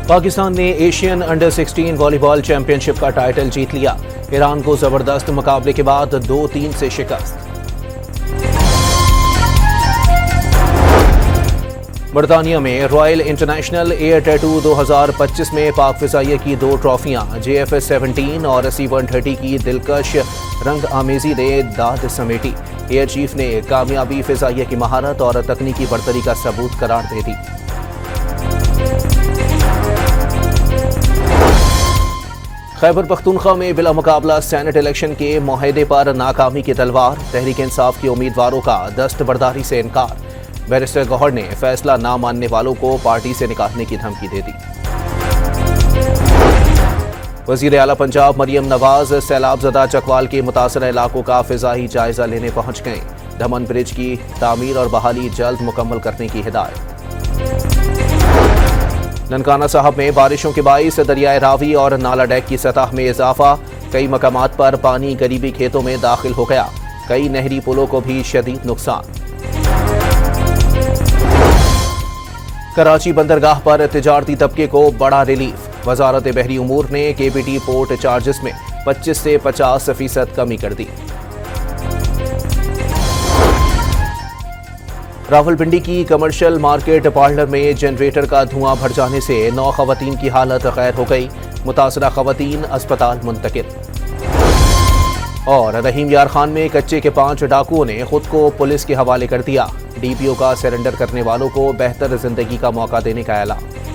पाकिस्तान ने Asian under 16 volleyball championship का title जीत लिया। ईरान को जबरदस्त मुकाबले के बाद 2-3 से शिकस्त। बरतानिया में रॉयल इंटरनेशनल एयर टैटू 2025 में पाक फिजाइया की 2 ट्रॉफियां JFS 17 और C-130 की दिलकश रंग आमेजी ने दाद समेटी। एयर चीफ ने कामयाबी फिजाइया की महारत और तकनीकी बरतरी का सबूत करार दे दी। खैबर पख्तूनख्वा में बिला मुकाबला सेनेट इलेक्शन के मुआहदे पर नाकामी की तलवार। तहरीक इंसाफ के उम्मीदवारों का दस्तबरदारी से इनकार। बैरिस्टर गौहर ने फैसला ना मानने वालों को पार्टी से निकालने की धमकी दे दी। वजीर आला पंजाब मरियम नवाज सैलाबजदा चकवाल के मुतासरा इलाकों का फिजाई जायजा लेने पहुंच गए। धमन ब्रिज की तामीर और बहाली जल्द मुकम्मल करने की हिदायत। ननकाना साहब में बारिशों के बाइस दरियाए रावी और नाला डैक की सतह में इजाफा। कई मकामात पर पानी करीबी खेतों में दाखिल हो गया। कई नहरी पुलों को भी शदीद नुकसान। कराची बंदरगाह पर तिजारती तबके को बड़ा रिलीफ। वजारत बहरी उमूर ने KPT पोर्ट चार्जेस में 25 से 50% कमी कर दी। रावलपिंडी की कमर्शियल मार्केट पार्लर में जनरेटर का धुआं भर जाने से 9 खवातीन की हालत गैर हो गई। मुतासरा खवातीन अस्पताल मुंतकिल। और रहीम यार खान में कच्चे के 5 डाकुओं ने खुद को पुलिस के हवाले कर दिया। DPO का सरेंडर करने वालों को बेहतर जिंदगी का मौका देने का ऐलान।